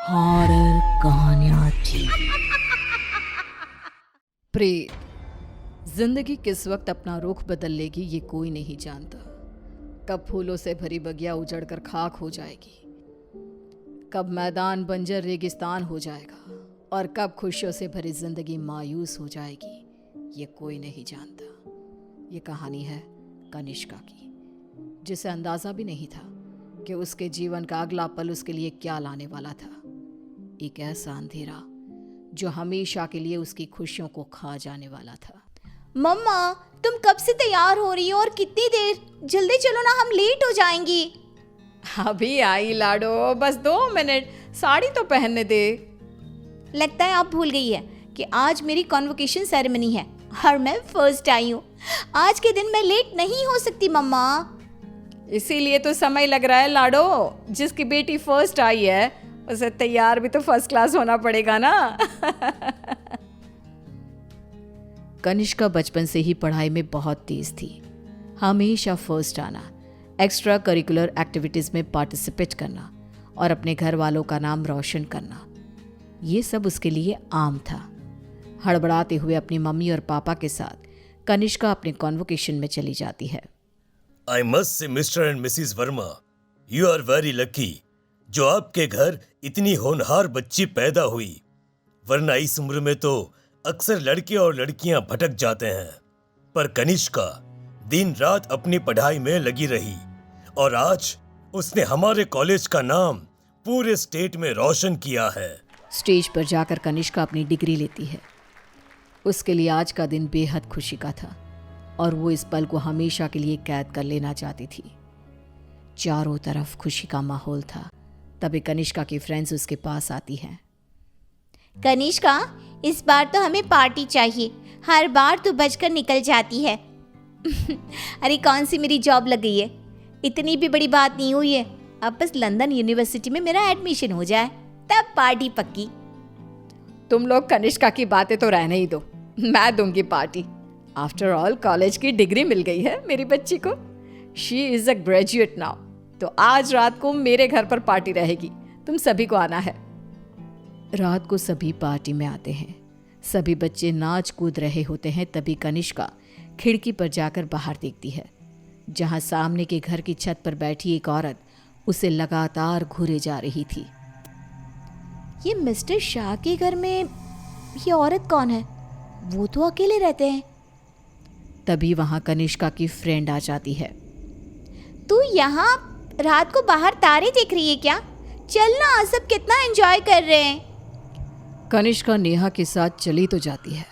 Horror कहानियाँ थी। प्रेत, जिंदगी किस वक्त अपना रुख बदल लेगी ये कोई नहीं जानता। कब फूलों से भरी बगिया उजड़कर खाक हो जाएगी, कब मैदान बंजर रेगिस्तान हो जाएगा और कब खुशियों से भरी जिंदगी मायूस हो जाएगी, ये कोई नहीं जानता। ये कहानी है कनिष्का की, जिसे अंदाजा भी नहीं था कि उसके जीवन का अगला पल उसके लिए क्या लाने वाला था। एक ऐसा अंधेरा जो हमेशा के लिए उसकी खुशियों को खा जाने वाला था। मम्मा, तुम कब से तैयार हो रही हो और कितनी देर? जल्दी चलो ना, हम लेट हो जाएंगी। अभी आई लाडो, बस 2 मिनट, साड़ी तो पहनने दे। लगता है आप भूल गई है कि आज मेरी कॉन्वोकेशन सेरेमनी है और मैं फर्स्ट आई हूँ। आज के दिन मैं लेट नहीं हो सकती मम्मा। इसीलिए तो समय लग रहा है लाडो। जिसकी बेटी फर्स्ट आई है उसे तैयार भी तो फर्स्ट क्लास होना पड़ेगा ना। कनिष्का बचपन से ही पढ़ाई में बहुत तेज थी। हमेशा फर्स्ट आना, एक्स्ट्रा करिकुलर एक्टिविटीज में पार्टिसिपेट करना और अपने घर वालों का नाम रोशन करना, ये सब उसके लिए आम था। हड़बड़ाते हुए अपनी मम्मी और पापा के साथ कनिष्का अपने कॉन्वोकेशन में चली जाती है। I must say, Mr. and Mrs. Verma, you are very lucky जो आपके घर इतनी होनहार बच्ची पैदा हुई, वरना इस उम्र में तो अक्सर लड़के और लड़कियां भटक जाते हैं। पर कनिष्का दिन रात अपनी पढ़ाई में लगी रही और आज उसने हमारे कॉलेज का नाम पूरे स्टेट में रोशन किया है। स्टेज पर जाकर कनिष्का अपनी डिग्री लेती है। उसके लिए आज का दिन बेहद खुशी का था और वो इस पल को हमेशा के लिए कैद कर लेना चाहती थी। चारों तरफ खुशी का माहौल था। तभी कनिष्का की फ्रेंड्स उसके पास आती हैं। कनिष्का, इस बार तो हमें पार्टी चाहिए। हर बार तू बचकर निकल जाती है। अरे कौन सी मेरी जॉब लग गई है, इतनी भी बड़ी बात नहीं हुई है। अब बस लंदन यूनिवर्सिटी में मेरा एडमिशन हो जाए, तब पार्टी पक्की। तुम लोग कनिष्का की बातें तो रहने ही दो, मैं दूंगी पार्टी। आफ्टर ऑल कॉलेज की डिग्री मिल गई है मेरी बच्ची को। She is a graduate now. तो आज रात को मेरे घर पर पार्टी रहेगी, तुम सभी को आना है। रात को सभी पार्टी में आते हैं। सभी बच्चे नाच कूद रहे होते हैं। तभी कनिष्का खिड़की पर जाकर बाहर देखती है, जहां सामने के घर की छत पर बैठी एक औरत उसे लगातार घूरे जा रही थी। ये मिस्टर शाह के घर में ये औरत कौन है? वो तो अकेले रहते हैं। तभी वहां कनिष्का की फ्रेंड आ जाती है। तू यहाँ रात को बाहर तारे देख रही है क्या? चल ना, सब कितना एंजॉय कर रहे हैं। कनिष्का नेहा के साथ चली तो जाती है,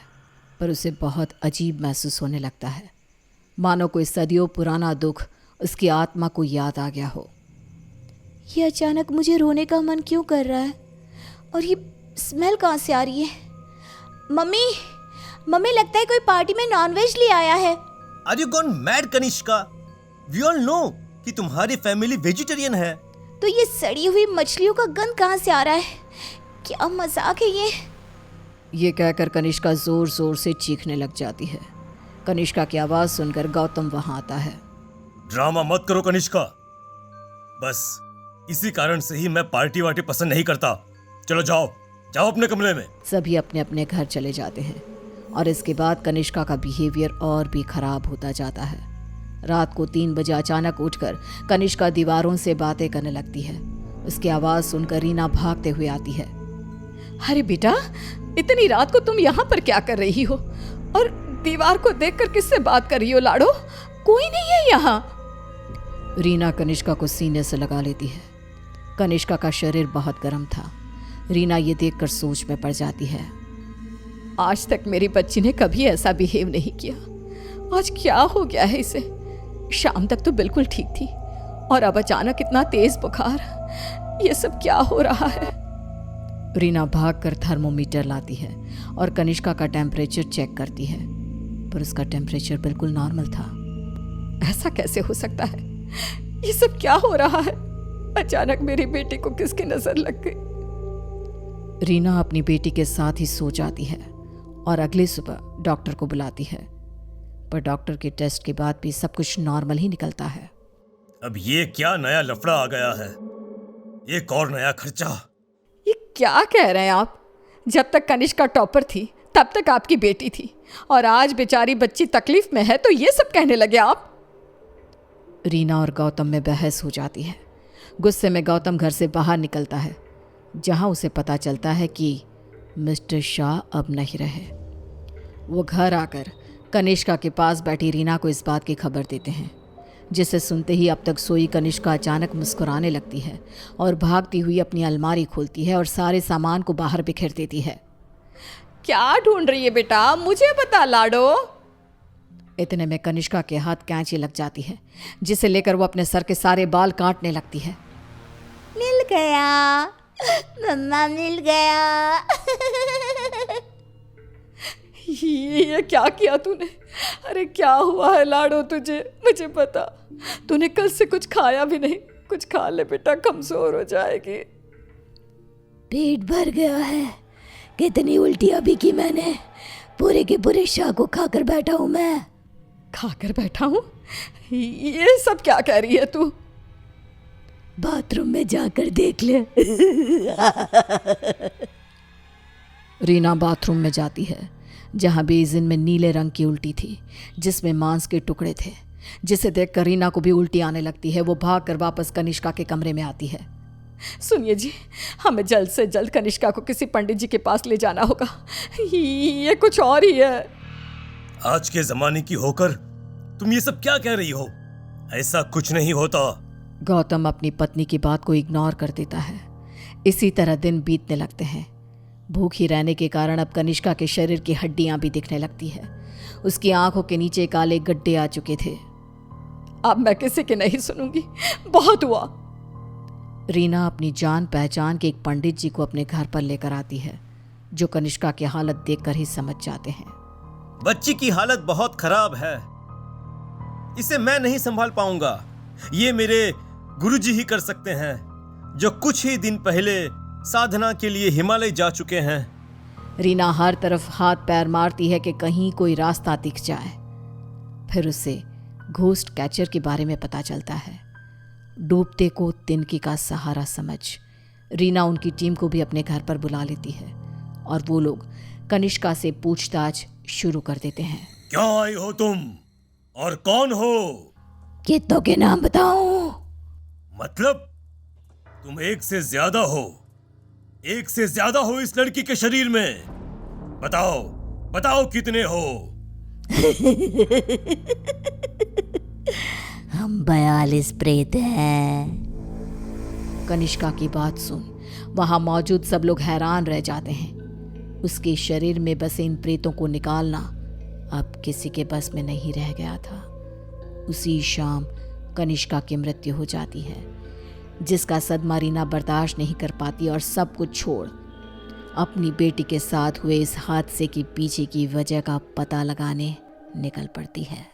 पर उसे बहुत अजीब महसूस होने लगता है, मानो कोई सदियों पुराना दुख उसकी आत्मा को याद आ गया हो। ये अचानक मुझे रोने का मन क्यों कर रहा है? और ये स्मेल कहाँ से आ रही है? मम्मी, मम्मी, लगता है कोई पार्टी में नॉनवेज ले आया है। Are you gone mad, Kanishka? We all know कि तुम्हारी फैमिली वेजिटेरियन है। तो ये सड़ी हुई मछलियों का गंध कहाँ से आ रहा है? क्या मजाक है ये कहकर कनिष्का जोर जोर से चीखने लग जाती है। कनिष्का की आवाज सुनकर गौतम वहां आता है। ड्रामा मत करो कनिष्का, बस इसी कारण से ही मैं पार्टी वार्टी पसंद नहीं करता। चलो जाओ जाओ अपने कमरे में। सभी अपने अपने घर चले जाते हैं और इसके बाद कनिष्का का बिहेवियर और भी खराब होता जाता है। रात को 3 बजे अचानक उठकर कनिष्का दीवारों से बातें करने लगती है। उसकी आवाज़ सुनकर रीना भागते हुए आती है। अरे बेटा, इतनी रात को तुम यहाँ पर क्या कर रही हो? और दीवार को देखकर किससे बात कर रही हो लाडो? कोई नहीं है यहाँ। रीना कनिष्का को सीने से लगा लेती है। कनिष्का का शरीर बहुत गर्म था। रीना ये देखकर सोच में पड़ जाती है। आज तक मेरी बच्ची ने कभी ऐसा बिहेव नहीं किया, आज क्या हो गया है इसे? शाम तक तो बिल्कुल ठीक थी और अब अचानक इतना तेज बुखार, ये सब क्या हो रहा है? रीना भागकर थर्मोमीटर लाती है और कनिष्का का टेम्परेचर चेक करती है, पर उसका टेम्परेचर बिल्कुल नॉर्मल था। ऐसा कैसे हो सकता है? ये सब क्या हो रहा है? अचानक मेरी बेटी को किसकी नजर लग गई? रीना अपनी बेटी के साथ ही सो जाती है और अगली सुबह डॉक्टर को बुलाती है, पर डॉक्टर के टेस्ट के बाद भी सब कुछ नॉर्मल ही निकलता है। अब ये क्या नया लफड़ा आ गया है? एक और नया खर्चा। ये क्या कह रहे हैं आप? जब तक कनिष्का टॉपर थी तब तक आपकी बेटी थी, और आज बेचारी बच्ची तकलीफ में है तो ये सब कहने लगे आप? रीना और गौतम में बहस हो जाती है। गुस्से में गौतम घर से बाहर निकलता है, जहां उसे पता चलता है कि मिस्टर शाह अब नहीं रहे। वो घर आकर कनिष्का के पास बैठी रीना को इस बात की खबर देते हैं, जिसे सुनते ही अब तक सोई कनिष्का अचानक मुस्कुराने लगती है और भागती हुई अपनी अलमारी खोलती है और सारे सामान को बाहर बिखेर देती है। क्या ढूंढ रही है बेटा, मुझे बता लाडो। इतने में कनिष्का के हाथ कैंची लग जाती है, जिसे लेकर वो अपने सर के सारे बाल काटने लगती है। मिल गया मम्मा, मिल गया। ये क्या किया तूने? अरे क्या हुआ है लाडो तुझे? मुझे बता। तूने कल से कुछ खाया भी नहीं। कुछ खा ले बेटा, कमजोर हो जाएगी। पेट भर गया है। कितनी उल्टियां भी की मैंने। पूरे के पूरे शाह को खाकर बैठा हूं मैं। खाकर बैठा हूँ? ये सब क्या कह रही है तू? बाथरूम में जाकर देख ले। रीना बाथरूम में जाती है, जहाँ बेसिन में नीले रंग की उल्टी थी, जिसमें मांस के टुकड़े थे, जिसे देखकर रीना को भी उल्टी आने लगती है। वो भागकर वापस कनिष्का के कमरे में आती है। सुनिए जी, हमें जल्द से जल्द कनिष्का को किसी पंडित जी के पास ले जाना होगा। ये कुछ और ही है। आज के जमाने की होकर तुम ये सब क्या कह रही हो? ऐसा कुछ नहीं होता। गौतम अपनी पत्नी की बात को इग्नोर कर देता है। इसी तरह दिन बीतने लगते हैं। भूखी रहने के कारण अब कनिष्का के शरीर की हड्डियां भी दिखने लगती है। उसकी आंखों के नीचे काले गड्ढे आ चुके थे। अब मैं किसी की नहीं सुनूंगी, बहुत हुआ। रीना अपनी जान पहचान के एक पंडित जी को अपने घर पर लेकर आती है, जो कनिष्का की हालत देखकर ही समझ जाते हैं। बच्ची की हालत बहुत खराब है, इसे मैं नहीं संभाल पाऊंगा। ये मेरे गुरुजी ही कर सकते हैं, जो कुछ ही दिन पहले साधना के लिए हिमालय जा चुके हैं। रीना हर तरफ हाथ पैर मारती है कि कहीं कोई रास्ता दिख जाए। फिर उसे घोस्ट कैचर के बारे में पता चलता है। डूबते को तिनकी का सहारा समझ रीना उनकी टीम को भी अपने घर पर बुला लेती है, और वो लोग कनिष्का से पूछताछ शुरू कर देते हैं। क्या आई हो तुम और कौन हो? कितनों के नाम बताऊं? मतलब तुम एक से ज्यादा हो। एक से ज्यादा हो इस लड़की के शरीर में। बताओ बताओ कितने हो? हम 42 प्रेत हैं। कनिष्का की बात सुन वहां मौजूद सब लोग हैरान रह जाते हैं। उसके शरीर में बसे इन प्रेतों को निकालना अब किसी के बस में नहीं रह गया था। उसी शाम कनिष्का की मृत्यु हो जाती है, जिसका सदमा रीना बर्दाश्त नहीं कर पाती और सब कुछ छोड़ अपनी बेटी के साथ हुए इस हादसे के पीछे की वजह का पता लगाने निकल पड़ती है।